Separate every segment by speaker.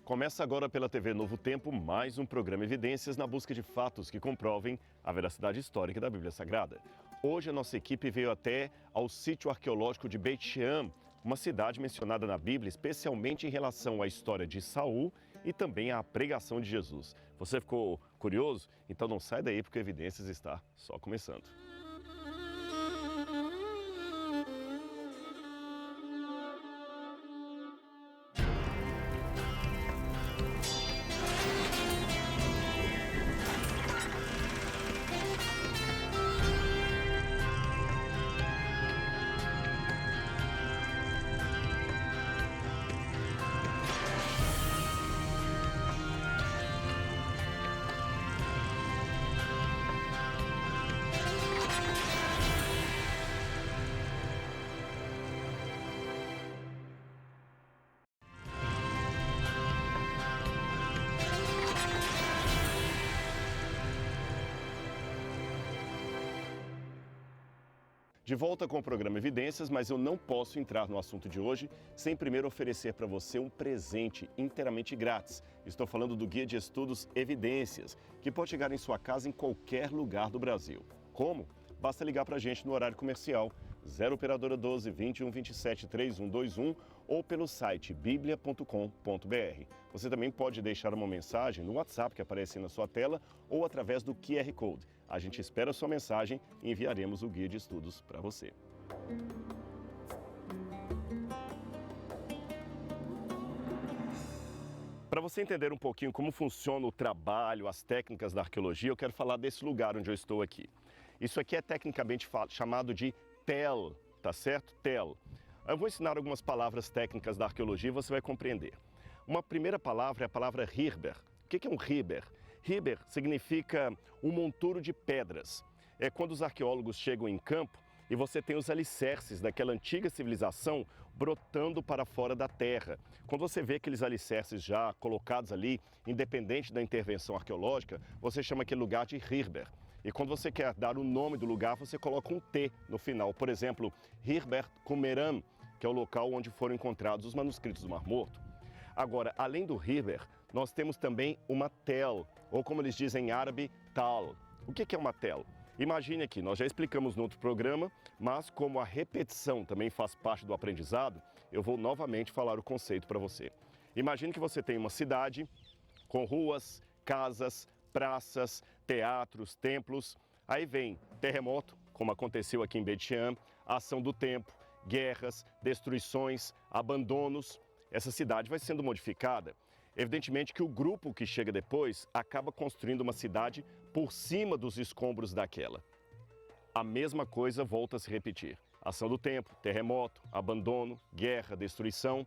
Speaker 1: Começa agora pela TV Novo Tempo mais um programa Evidências na busca de fatos que comprovem a veracidade histórica da Bíblia Sagrada. Hoje a nossa equipe veio até ao sítio arqueológico de Beit Shean, uma cidade mencionada na Bíblia, especialmente em relação à história de Saul e também à pregação de Jesus. Você ficou curioso? Então não sai daí porque Evidências está só começando. De volta com o programa Evidências, mas eu não posso entrar no assunto de hoje sem primeiro oferecer para você um presente inteiramente grátis. Estou falando do Guia de Estudos Evidências, que pode chegar em sua casa em qualquer lugar do Brasil. Como? Basta ligar para a gente no horário comercial 0 operadora 12 21 27 3121 ou pelo site biblia.com.br. Você também pode deixar uma mensagem no WhatsApp que aparece na sua tela ou através do QR Code. A gente espera a sua mensagem e enviaremos o guia de estudos para você. Para você entender um pouquinho como funciona o trabalho, as técnicas da arqueologia, eu quero falar desse lugar onde eu estou aqui. Isso aqui é tecnicamente chamado de tel, tá certo? Tel. Eu vou ensinar algumas palavras técnicas da arqueologia e você vai compreender. Uma primeira palavra é a palavra hirber. O que é um hirber? Hirber significa um monturo de pedras. É quando os arqueólogos chegam em campo e você tem os alicerces daquela antiga civilização brotando para fora da terra. Quando você vê aqueles alicerces já colocados ali, independente da intervenção arqueológica, você chama aquele lugar de hirber. E quando você quer dar o nome do lugar, você coloca um T no final. Por exemplo, Hirber Qumran, que é o local onde foram encontrados os manuscritos do Mar Morto. Agora, além do Hirber, nós temos também uma tel, ou como eles dizem em árabe, tal. O que é uma tel? Imagine aqui, nós já explicamos no outro programa, mas como a repetição também faz parte do aprendizado, eu vou novamente falar o conceito para você. Imagine que você tem uma cidade com ruas, casas, praças, teatros, templos. Aí vem terremoto, como aconteceu aqui em Beit Shean, ação do tempo, guerras, destruições, abandonos. Essa cidade vai sendo modificada. Evidentemente que o grupo que chega depois acaba construindo uma cidade por cima dos escombros daquela. A mesma coisa volta a se repetir. Ação do tempo, terremoto, abandono, guerra, destruição.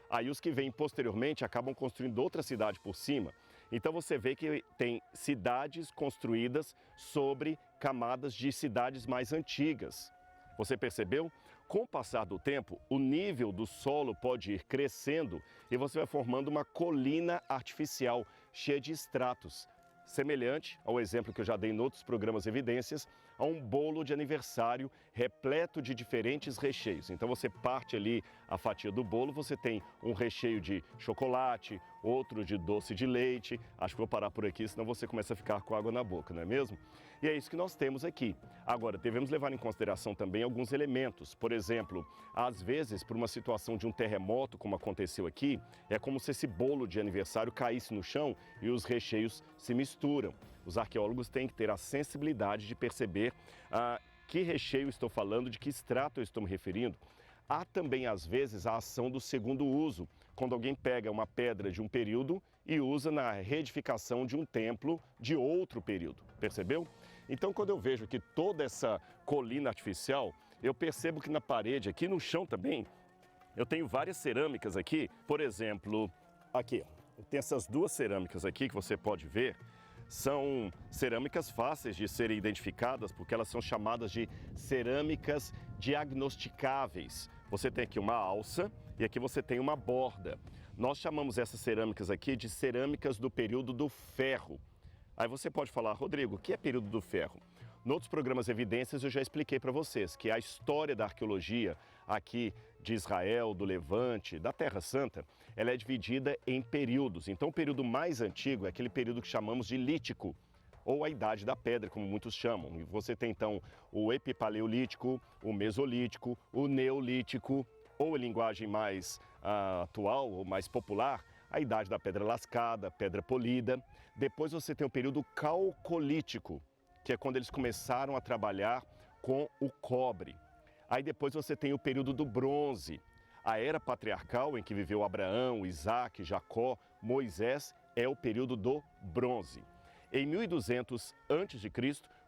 Speaker 1: Aí os que vêm posteriormente acabam construindo outra cidade por cima. Então você vê que tem cidades construídas sobre camadas de cidades mais antigas. Você percebeu? Com o passar do tempo, o nível do solo pode ir crescendo e você vai formando uma colina artificial cheia de estratos, semelhante ao exemplo que eu já dei em outros programas Evidências, a um bolo de aniversário repleto de diferentes recheios. Então você parte ali a fatia do bolo, você tem um recheio de chocolate, outro de doce de leite. Acho que vou parar por aqui, senão você começa a ficar com água na boca, não é mesmo? E é isso que nós temos aqui. Agora, devemos levar em consideração também alguns elementos. Por exemplo, às vezes, por uma situação de um terremoto, como aconteceu aqui, é como se esse bolo de aniversário caísse no chão e os recheios se misturam. Os arqueólogos têm que ter a sensibilidade de perceber que recheio estou falando, de que extrato eu estou me referindo. Há também, às vezes, a ação do segundo uso, quando alguém pega uma pedra de um período e usa na reedificação de um templo de outro período. Percebeu? Então, quando eu vejo aqui toda essa colina artificial, eu percebo que na parede, aqui no chão também, eu tenho várias cerâmicas aqui. Por exemplo, aqui, tem essas duas cerâmicas aqui que você pode ver. São cerâmicas fáceis de serem identificadas porque elas são chamadas de cerâmicas diagnosticáveis. Você tem aqui uma alça e aqui você tem uma borda. Nós chamamos essas cerâmicas aqui de cerâmicas do período do ferro. Aí você pode falar, Rodrigo, o que é período do ferro? Em outros programas Evidências eu já expliquei para vocês que a história da arqueologia, aqui de Israel, do Levante, da Terra Santa, ela é dividida em períodos. Então, o período mais antigo é aquele período que chamamos de lítico, ou a Idade da Pedra, como muitos chamam. E você tem, então, o Epipaleolítico, o Mesolítico, o Neolítico, ou em linguagem mais atual, ou mais popular, a Idade da Pedra Lascada, Pedra Polida. Depois você tem o período Calcolítico, que é quando eles começaram a trabalhar com o cobre. Aí depois você tem o período do bronze. A era patriarcal em que viveu Abraão, Isaac, Jacó, Moisés, é o período do bronze. Em 1200 a.C.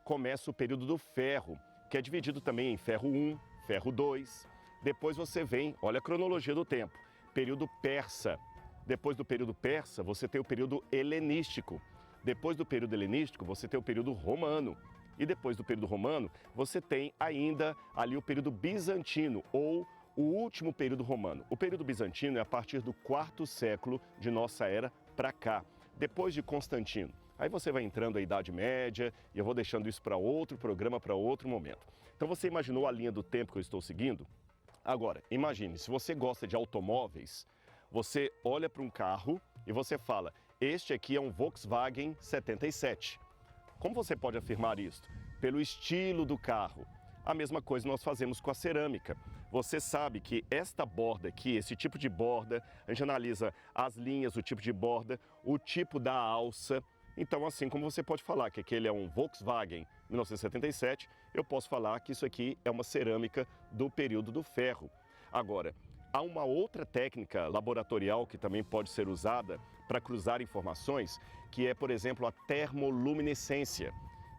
Speaker 1: começa o período do ferro, que é dividido também em ferro 1, ferro 2. Depois você vem, olha a cronologia do tempo, período persa. Depois do período persa, você tem o período helenístico. Depois do período helenístico, você tem o período romano. E depois do período romano, você tem ainda ali o período bizantino, ou o último período romano. O período bizantino é a partir do 4º século de nossa era para cá, depois de Constantino. Aí você vai entrando a Idade Média, e eu vou deixando isso para outro programa, para outro momento. Então você imaginou a linha do tempo que eu estou seguindo? Agora, imagine, se você gosta de automóveis, você olha para um carro e você fala, este aqui é um Volkswagen 77. Como você pode afirmar isso? Pelo estilo do carro. A mesma coisa nós fazemos com a cerâmica. Você sabe que esta borda aqui, esse tipo de borda, a gente analisa as linhas, o tipo de borda, o tipo da alça. Então, assim como você pode falar que aquele é um Volkswagen 1977, eu posso falar que isso aqui é uma cerâmica do período do ferro. Agora, há uma outra técnica laboratorial que também pode ser usada para cruzar informações, que é, por exemplo, a termoluminescência,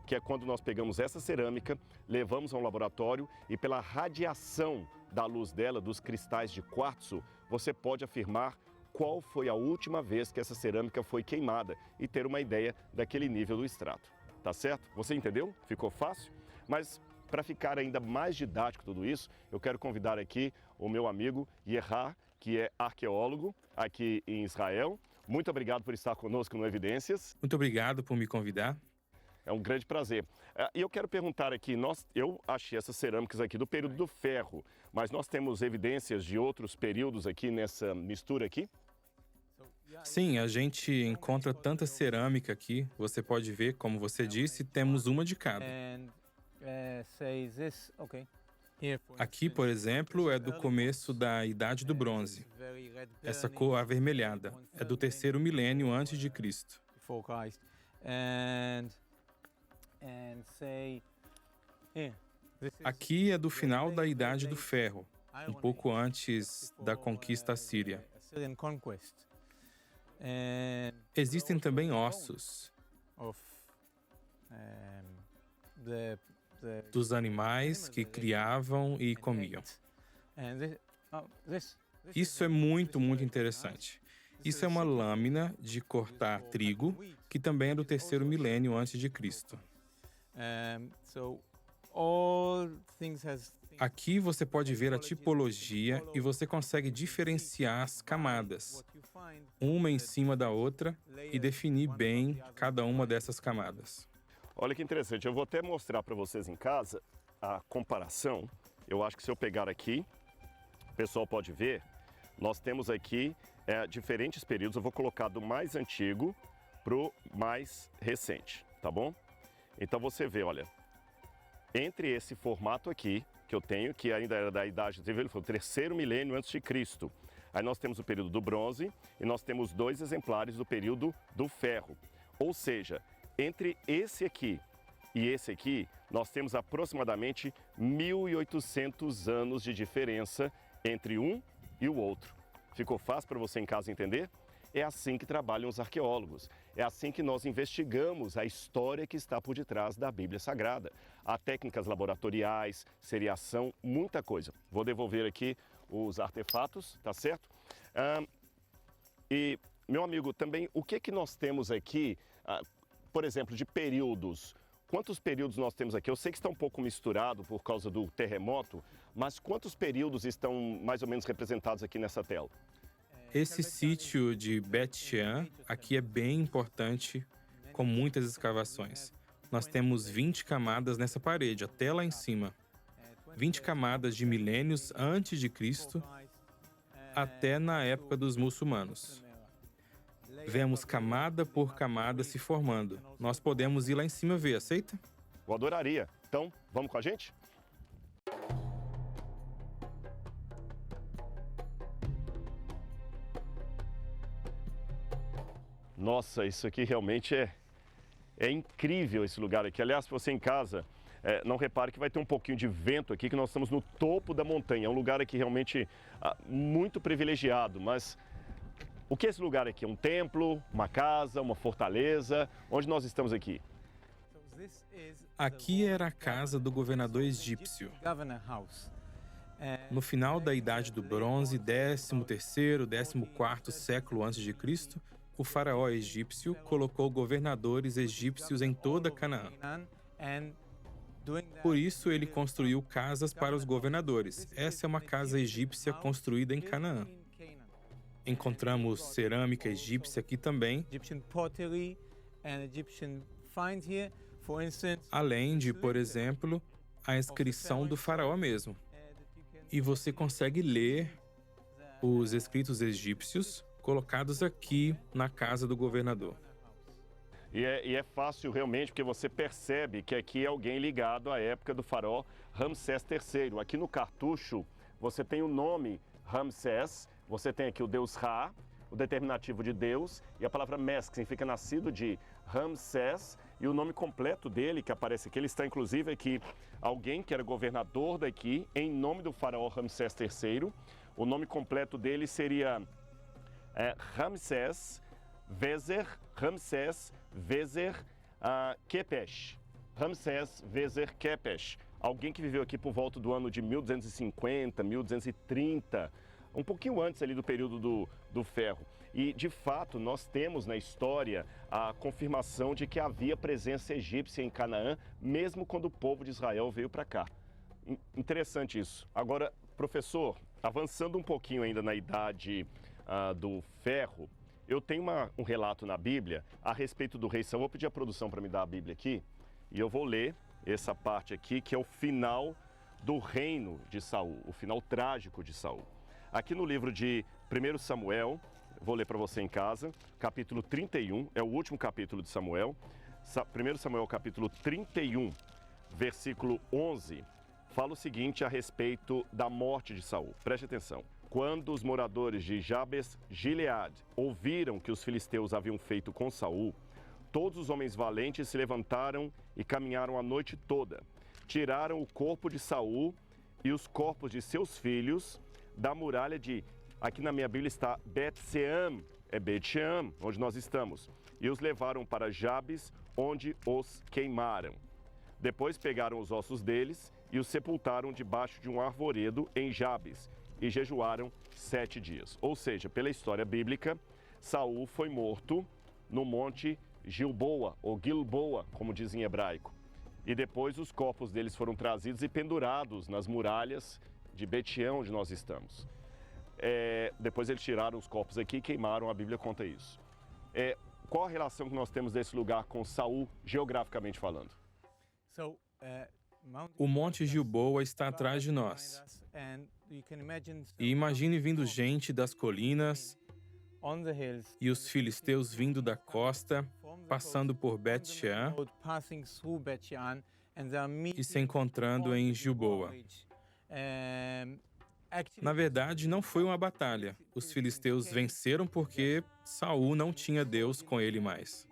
Speaker 1: que é quando nós pegamos essa cerâmica, levamos a um laboratório e pela radiação da luz dela, dos cristais de quartzo, você pode afirmar qual foi a última vez que essa cerâmica foi queimada e ter uma ideia daquele nível do extrato. Tá certo? Você entendeu? Ficou fácil? Mas para ficar ainda mais didático tudo isso, eu quero convidar aqui o meu amigo Yerha, que é arqueólogo aqui em Israel. Muito obrigado por estar conosco no Evidências.
Speaker 2: Muito obrigado por me convidar.
Speaker 1: É um grande prazer. E eu quero perguntar aqui, eu achei essas cerâmicas aqui do período do ferro, mas nós temos evidências de outros períodos aqui nessa mistura aqui?
Speaker 2: Sim, a gente encontra tanta cerâmica aqui. Você pode ver, como você disse, temos uma de cada. Aqui, por exemplo, é do começo da Idade do Bronze. Essa cor avermelhada é do 3º milênio antes de Cristo. Aqui é do final da Idade do Ferro, um pouco antes da conquista assíria. Existem também ossos dos animais que criavam e comiam. Isso é muito interessante. Isso é uma lâmina de cortar trigo, que também é do 3º milênio antes de Cristo. Aqui você pode ver a tipologia e você consegue diferenciar as camadas, uma em cima da outra, e definir bem cada uma dessas camadas.
Speaker 1: Olha que interessante, eu vou até mostrar para vocês em casa a comparação. Eu acho que se eu pegar aqui, o pessoal pode ver, nós temos aqui diferentes períodos. Eu vou colocar do mais antigo para o mais recente, tá bom? Então você vê, olha, entre esse formato aqui, que eu tenho, que ainda era da Idade, ele foi o 3º milênio antes de Cristo. Aí nós temos o período do bronze e nós temos 2 exemplares do período do ferro. Ou seja, entre esse aqui e esse aqui, nós temos aproximadamente 1.800 anos de diferença entre um e o outro. Ficou fácil para você em casa entender? É assim que trabalham os arqueólogos. É assim que nós investigamos a história que está por detrás da Bíblia Sagrada. Há técnicas laboratoriais, seriação, muita coisa. Vou devolver aqui os artefatos, tá certo? E, meu amigo, também, o que nós temos aqui, por exemplo, de períodos? Quantos períodos nós temos aqui? Eu sei que está um pouco misturado por causa do terremoto, mas quantos períodos estão mais ou menos representados aqui nessa tela?
Speaker 2: Esse sítio de Bet Shean aqui é bem importante, com muitas escavações. Nós temos 20 camadas nessa parede, até lá em cima. 20 camadas de milênios antes de Cristo até na época dos muçulmanos. Vemos camada por camada se formando. Nós podemos ir lá em cima ver, aceita?
Speaker 1: Eu adoraria. Então, vamos com a gente? Nossa, isso aqui realmente é incrível, esse lugar aqui. Aliás, se você em casa, não repare que vai ter um pouquinho de vento aqui, que nós estamos no topo da montanha. É um lugar aqui realmente muito privilegiado, mas o que é esse lugar aqui? É um templo, uma casa, uma fortaleza? Onde nós estamos aqui?
Speaker 2: Aqui era a casa do governador egípcio. No final da Idade do Bronze, 13º, 14º século antes de Cristo, o faraó egípcio colocou governadores egípcios em toda Canaã. Por isso, ele construiu casas para os governadores. Essa é uma casa egípcia construída em Canaã. Encontramos cerâmica egípcia aqui também, além de, por exemplo, a inscrição do faraó mesmo. E você consegue ler os escritos egípcios colocados aqui na casa do governador.
Speaker 1: E é fácil realmente, porque você percebe que aqui é alguém ligado à época do faraó Ramsés III. Aqui no cartucho, você tem o nome Ramsés, você tem aqui o deus Ra, o determinativo de Deus, e a palavra Mes, que significa nascido de Ramsés, e o nome completo dele, que aparece aqui, ele está inclusive aqui, alguém que era governador daqui, em nome do faraó Ramsés III. O nome completo dele seria Ramsés Vezer Kepesh. Ramsés Vezer Kepesh. Alguém que viveu aqui por volta do ano de 1250, 1230, um pouquinho antes ali do período do ferro. E, de fato, nós temos na história a confirmação de que havia presença egípcia em Canaã, mesmo quando o povo de Israel veio para cá. Interessante isso. Agora, professor, avançando um pouquinho ainda na idade do ferro, eu tenho um relato na Bíblia a respeito do rei Saul. Vou pedir a produção para me dar a Bíblia aqui e eu vou ler essa parte aqui, que é o final do reino de Saul, o final trágico de Saul. Aqui no livro de 1 Samuel, vou ler para você em casa, capítulo 31, é o último capítulo de Samuel. 1 Samuel, capítulo 31, versículo 11, fala o seguinte a respeito da morte de Saul. Preste atenção. Quando os moradores de Jabes Gileade ouviram que os filisteus haviam feito com Saul, todos os homens valentes se levantaram e caminharam a noite toda. Tiraram o corpo de Saul e os corpos de seus filhos da muralha de, aqui na minha Bíblia está Bet-Seam, é Bet-Sheam, onde nós estamos, e os levaram para Jabes, onde os queimaram. Depois pegaram os ossos deles e os sepultaram debaixo de um arvoredo em Jabes, e jejuaram 7 dias. Ou seja, pela história bíblica, Saul foi morto no monte Gilboa, ou Gilboa, como dizem em hebraico. E depois os corpos deles foram trazidos e pendurados nas muralhas de Bet-Shean, onde nós estamos. Depois eles tiraram os corpos aqui e queimaram, a Bíblia conta isso. Qual a relação que nós temos desse lugar com Saul, geograficamente falando?
Speaker 2: O Monte Gilboa está atrás de nós. E imagine vindo gente das colinas e os filisteus vindo da costa, passando por Bet-Shean e se encontrando em Gilboa. Na verdade, não foi uma batalha. Os filisteus venceram porque Saul não tinha Deus com ele mais.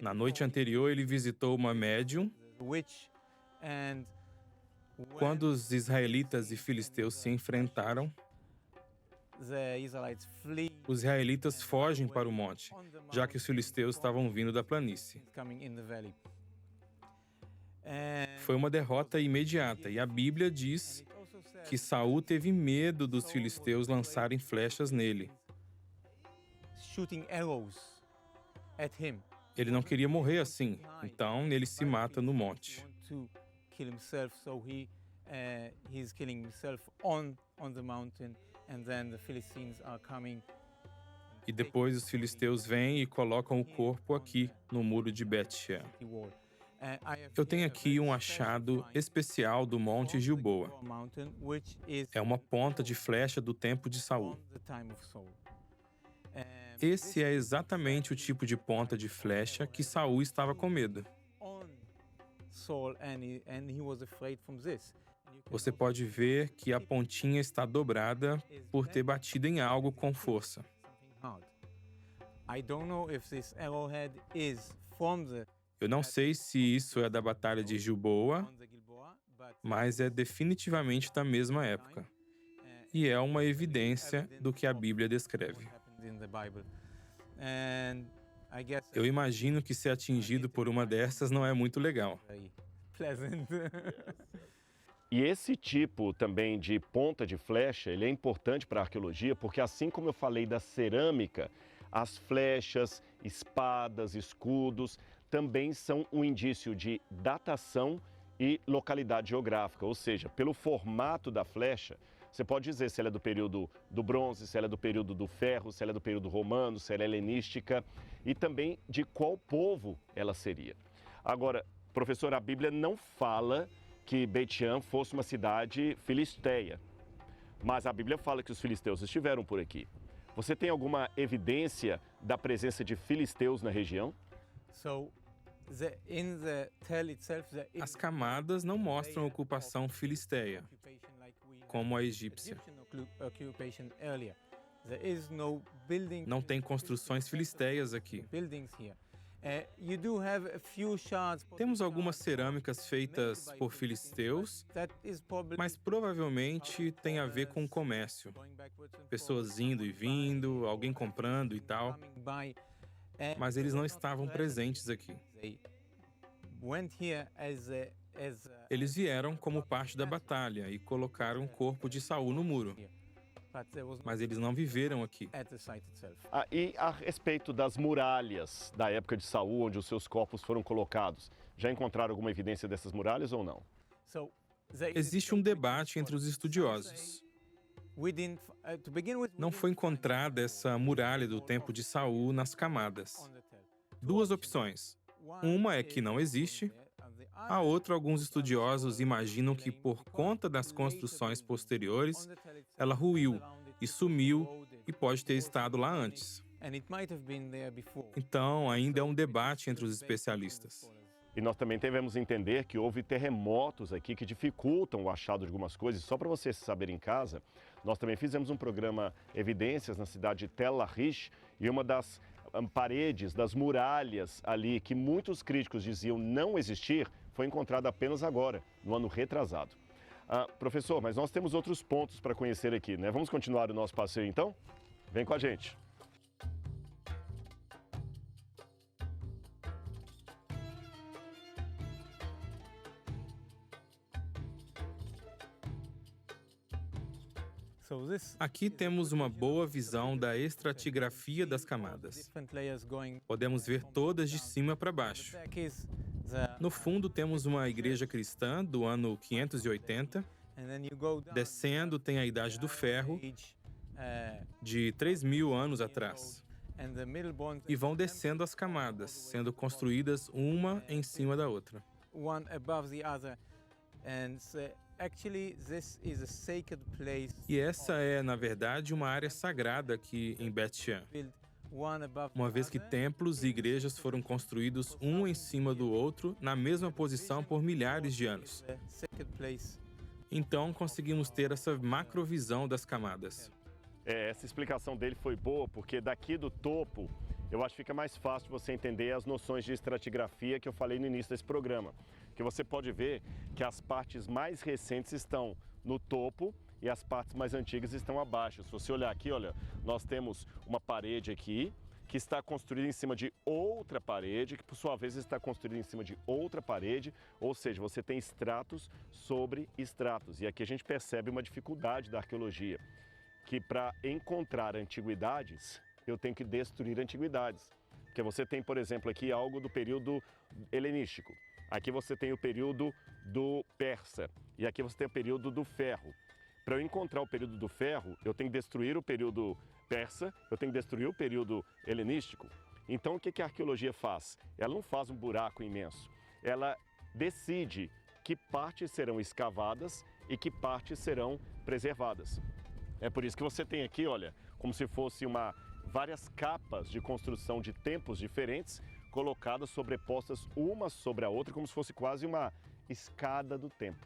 Speaker 2: Na noite anterior, ele visitou uma médium. Quando os israelitas e filisteus se enfrentaram, os israelitas fogem para o monte, já que os filisteus estavam vindo da planície. Foi uma derrota imediata, e a Bíblia diz que Saul teve medo dos filisteus lançarem flechas nele. Ele não queria morrer assim, então ele se mata no monte. E depois os filisteus vêm e colocam o corpo aqui no muro de Bet-Shean. Eu tenho aqui um achado especial do Monte Gilboa. É uma ponta de flecha do tempo de Saul. Esse é exatamente o tipo de ponta de flecha que Saul estava com medo. Você pode ver que a pontinha está dobrada por ter batido em algo com força. Eu não sei se isso é da Batalha de Gilboa, mas é definitivamente da mesma época. E é uma evidência do que a Bíblia descreve. Eu imagino que ser atingido por uma dessas não é muito legal.
Speaker 1: E esse tipo também de ponta de flecha, ele é importante para a arqueologia, porque assim como eu falei da cerâmica, as flechas, espadas, escudos, também são um indício de datação e localidade geográfica, ou seja, pelo formato da flecha, você pode dizer se ela é do período do bronze, se ela é do período do ferro, se ela é do período romano, se ela é helenística e também de qual povo ela seria. Agora, professor, a Bíblia não fala que Bet-Shean fosse uma cidade filisteia, mas a Bíblia fala que os filisteus estiveram por aqui. Você tem alguma evidência da presença de filisteus na região?
Speaker 2: As camadas não mostram ocupação filisteia, como a egípcia. Não tem construções filisteias aqui. Temos algumas cerâmicas feitas por filisteus, mas provavelmente tem a ver com o comércio. Pessoas indo e vindo, alguém comprando e tal. Mas eles não estavam presentes aqui. Eles vieram como parte da batalha e colocaram o corpo de Saul no muro. Mas eles não viveram aqui.
Speaker 1: E a respeito das muralhas da época de Saul, onde os seus corpos foram colocados, já encontraram alguma evidência dessas muralhas ou não?
Speaker 2: Existe um debate entre os estudiosos. Não foi encontrada essa muralha do tempo de Saul nas camadas. Duas opções. Uma é que não existe. A outra, alguns estudiosos imaginam que, por conta das construções posteriores, ela ruiu e sumiu e pode ter estado lá antes. Então, ainda é um debate entre os especialistas.
Speaker 1: E nós também devemos entender que houve terremotos aqui que dificultam o achado de algumas coisas. Só para você saber em casa, nós também fizemos um programa Evidências na cidade de Tel Larish e uma das paredes, das muralhas ali que muitos críticos diziam não existir, foi encontrada apenas agora, no ano retrasado. Professor, mas nós temos outros pontos para conhecer aqui, né? Vamos continuar o nosso passeio então? Vem com a gente.
Speaker 2: Aqui temos uma boa visão da estratigrafia das camadas. Podemos ver todas de cima para baixo. No fundo, temos uma igreja cristã do ano 580. Descendo, tem a Idade do Ferro, de 3.000 anos atrás. E vão descendo as camadas, sendo construídas uma em cima da outra. E essa é, na verdade, uma área sagrada aqui em Bet-Shean, uma vez que templos e igrejas foram construídos um em cima do outro, na mesma posição por milhares de anos. Então, conseguimos ter essa macrovisão das camadas.
Speaker 1: Essa explicação dele foi boa, porque daqui do topo, eu acho que fica mais fácil você entender as noções de estratigrafia que eu falei no início desse programa. Que você pode ver que as partes mais recentes estão no topo e as partes mais antigas estão abaixo. Se você olhar aqui, olha, nós temos uma parede aqui que está construída em cima de outra parede, que por sua vez está construída em cima de outra parede, ou seja, você tem estratos sobre estratos. E aqui a gente percebe uma dificuldade da arqueologia, que para encontrar antiguidades, eu tenho que destruir antiguidades. Porque você tem, por exemplo, aqui algo do período helenístico. Aqui você tem o período do persa e aqui você tem o período do ferro. Para eu encontrar o período do ferro, eu tenho que destruir o período persa, eu tenho que destruir o período helenístico. Então o que a arqueologia faz? Ela não faz um buraco imenso, ela decide que partes serão escavadas e que partes serão preservadas. É por isso que você tem aqui, olha, como se fosse várias capas de construção de templos diferentes, colocadas sobrepostas uma sobre a outra, como se fosse quase uma escada do tempo.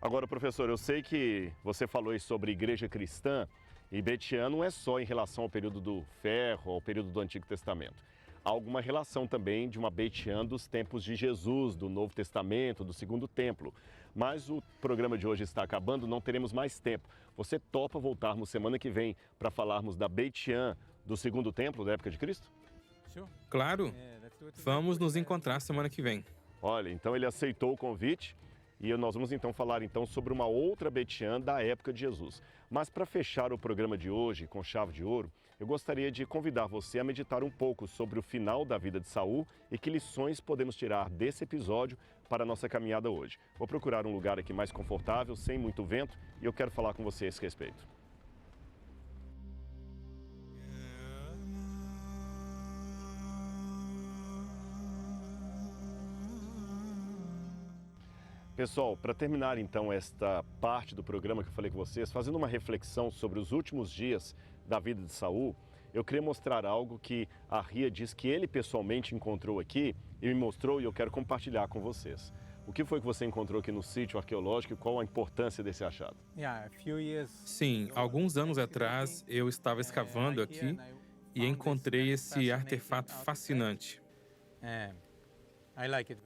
Speaker 1: Agora, professor, eu sei que você falou aí sobre igreja cristã, e Beit-Shean não é só em relação ao período do ferro, ao período do Antigo Testamento. Há alguma relação também de uma Beit-Shean dos tempos de Jesus, do Novo Testamento, do Segundo Templo. Mas o programa de hoje está acabando, não teremos mais tempo. Você topa voltarmos semana que vem para falarmos da Beit-Shean do Segundo Templo, da época de Cristo?
Speaker 2: Claro, vamos nos encontrar semana que vem.
Speaker 1: Olha, então ele aceitou o convite e nós vamos então falar sobre uma outra Beit-Shean da época de Jesus. Mas para fechar o programa de hoje com chave de ouro, eu gostaria de convidar você a meditar um pouco sobre o final da vida de Saul e que lições podemos tirar desse episódio para a nossa caminhada hoje. Vou procurar um lugar aqui mais confortável, sem muito vento, e eu quero falar com você a esse respeito. Pessoal, para terminar então esta parte do programa que eu falei com vocês, fazendo uma reflexão sobre os últimos dias da vida de Saul, eu queria mostrar algo que a Ria diz que ele pessoalmente encontrou aqui e me mostrou e eu quero compartilhar com vocês. O que foi que você encontrou aqui no sítio arqueológico e qual a importância desse achado?
Speaker 2: Sim, alguns anos atrás eu estava escavando aqui e encontrei esse artefato fascinante.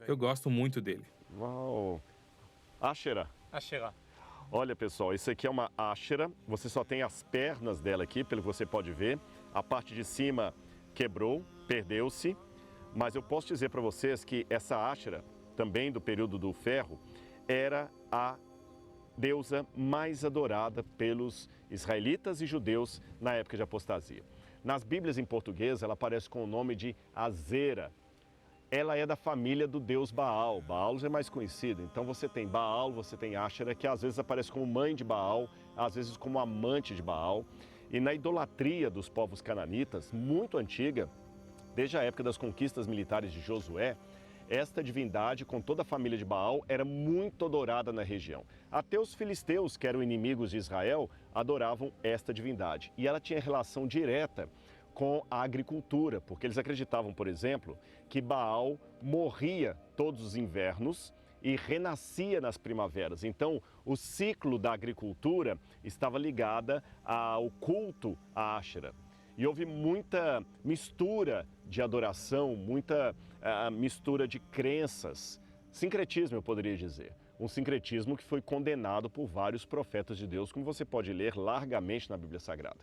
Speaker 2: Eu gosto muito dele.
Speaker 1: Uau! Ashera.
Speaker 3: Ashera.
Speaker 1: Olha, pessoal, isso aqui é uma Ashera. Você só tem as pernas dela aqui, pelo que você pode ver. A parte de cima quebrou, perdeu-se. Mas eu posso dizer para vocês que essa Ashera, também do período do ferro, era a deusa mais adorada pelos israelitas e judeus na época de apostasia. Nas Bíblias em português, ela aparece com o nome de Azera. Ela é da família do deus Baal. Baal é mais conhecido. Então você tem Baal, você tem Ashera, que às vezes aparece como mãe de Baal, às vezes como amante de Baal. E na idolatria dos povos cananitas, muito antiga, desde a época das conquistas militares de Josué, esta divindade, com toda a família de Baal, era muito adorada na região. Até os filisteus, que eram inimigos de Israel, adoravam esta divindade. E ela tinha relação direta com a agricultura, porque eles acreditavam, por exemplo, que Baal morria todos os invernos e renascia nas primaveras. Então, o ciclo da agricultura estava ligado ao culto a Ashera. E houve muita mistura de adoração, muita mistura de crenças. Sincretismo, eu poderia dizer. Um sincretismo que foi condenado por vários profetas de Deus, como você pode ler largamente na Bíblia Sagrada.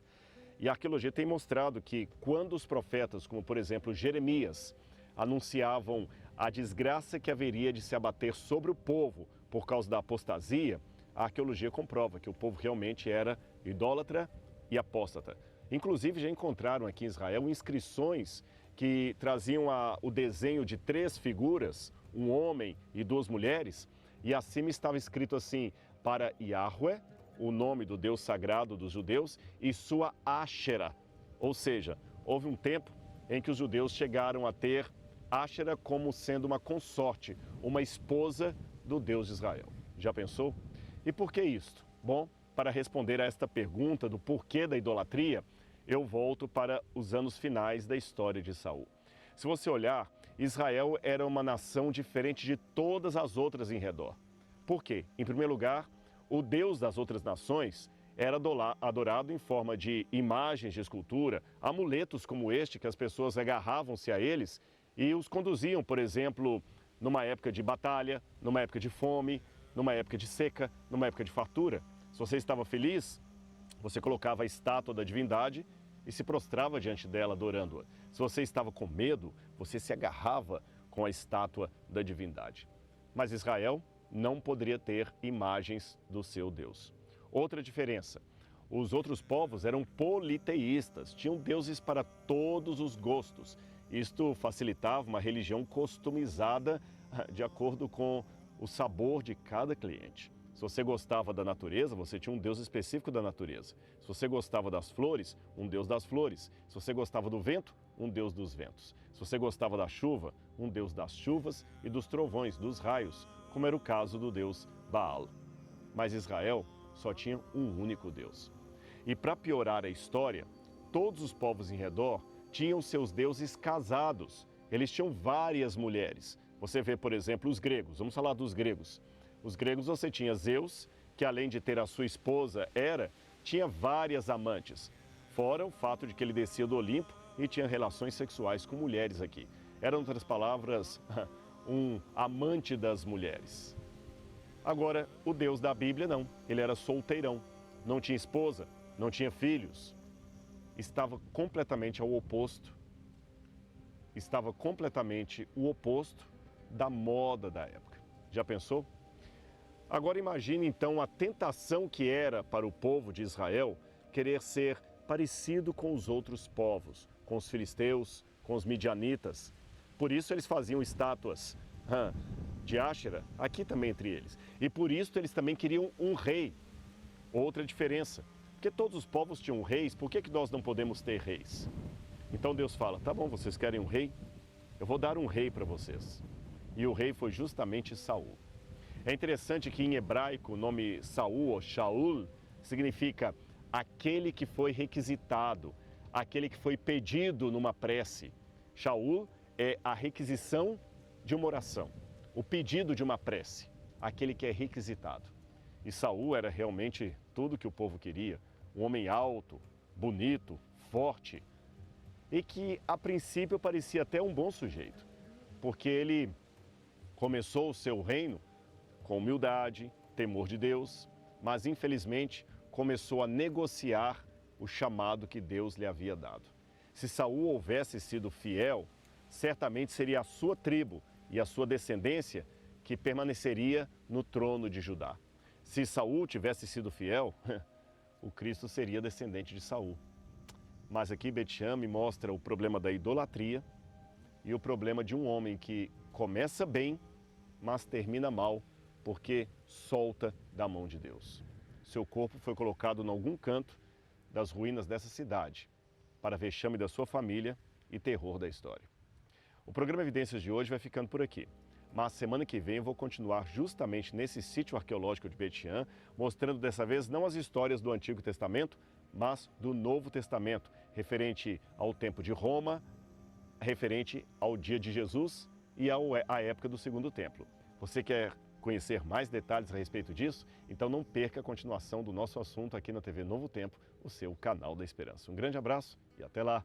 Speaker 1: E a arqueologia tem mostrado que quando os profetas, como por exemplo Jeremias, anunciavam a desgraça que haveria de se abater sobre o povo por causa da apostasia, a arqueologia comprova que o povo realmente era idólatra e apóstata. Inclusive já encontraram aqui em Israel inscrições que traziam o desenho de 3 figuras, um homem e 2 mulheres, e acima estava escrito assim, para Yahweh, o nome do Deus sagrado dos judeus, e sua Ashera. Ou seja, houve um tempo em que os judeus chegaram a ter Ashera como sendo uma consorte, uma esposa do Deus de Israel. Já pensou? E por que isto? Bom, para responder a esta pergunta do porquê da idolatria, eu volto para os anos finais da história de Saul. Se você olhar, Israel era uma nação diferente de todas as outras em redor. Por quê? Em primeiro lugar, o Deus das outras nações era adorado em forma de imagens de escultura, amuletos como este, que as pessoas agarravam-se a eles e os conduziam, por exemplo, numa época de batalha, numa época de fome, numa época de seca, numa época de fartura. Se você estava feliz, você colocava a estátua da divindade e se prostrava diante dela, adorando-a. Se você estava com medo, você se agarrava com a estátua da divindade. Mas Israel não poderia ter imagens do seu Deus. Outra diferença, os outros povos eram politeístas, tinham deuses para todos os gostos. Isto facilitava uma religião customizada de acordo com o sabor de cada cliente. Se você gostava da natureza, você tinha um deus específico da natureza. Se você gostava das flores, um deus das flores. Se você gostava do vento, um Deus dos ventos. Se você gostava da chuva, um Deus das chuvas e dos trovões, dos raios, como era o caso do Deus Baal. Mas Israel só tinha um único Deus. E para piorar a história, todos os povos em redor tinham seus deuses casados. Eles tinham várias mulheres. Você vê, por exemplo, os gregos. Vamos falar dos gregos. Os gregos você tinha Zeus, que além de ter a sua esposa Hera, tinha várias amantes. Fora o fato de que ele descia do Olimpo e tinha relações sexuais com mulheres aqui. Eram, em outras palavras, um amante das mulheres. Agora, o Deus da Bíblia não. Ele era solteirão, não tinha esposa, não tinha filhos. Estava completamente ao oposto. Estava completamente o oposto da moda da época. Já pensou? Agora imagine então a tentação que era para o povo de Israel querer ser parecido com os outros povos, com os filisteus, com os midianitas. Por isso eles faziam estátuas de Áshera, aqui também entre eles. E por isso eles também queriam um rei. Outra diferença, porque todos os povos tinham reis, por que nós não podemos ter reis? Então Deus fala, tá bom, vocês querem um rei? Eu vou dar um rei para vocês. E o rei foi justamente Saul. É interessante que em hebraico o nome Saul ou Shaul significa aquele que foi requisitado, aquele que foi pedido numa prece. Shaul é a requisição de uma oração, o pedido de uma prece, aquele que é requisitado. E Saul era realmente tudo que o povo queria, um homem alto, bonito, forte, e que a princípio parecia até um bom sujeito, porque ele começou o seu reino com humildade, temor de Deus, mas infelizmente começou a negociar o chamado que Deus lhe havia dado. Se Saul houvesse sido fiel, certamente seria a sua tribo e a sua descendência que permaneceria no trono de Judá. Se Saul tivesse sido fiel, o Cristo seria descendente de Saul. Mas aqui Bet-Shean me mostra o problema da idolatria e o problema de um homem que começa bem, mas termina mal, porque solta da mão de Deus. Seu corpo foi colocado em algum canto das ruínas dessa cidade, para vexame da sua família e terror da história. O programa Evidências de hoje vai ficando por aqui. Mas semana que vem eu vou continuar justamente nesse sítio arqueológico de Bet-Shean, mostrando dessa vez não as histórias do Antigo Testamento, mas do Novo Testamento, referente ao tempo de Roma, referente ao dia de Jesus e à época do Segundo Templo. Você quer conhecer mais detalhes a respeito disso? Então não perca a continuação do nosso assunto aqui na TV Novo Tempo, o seu canal da esperança. Um grande abraço e até lá!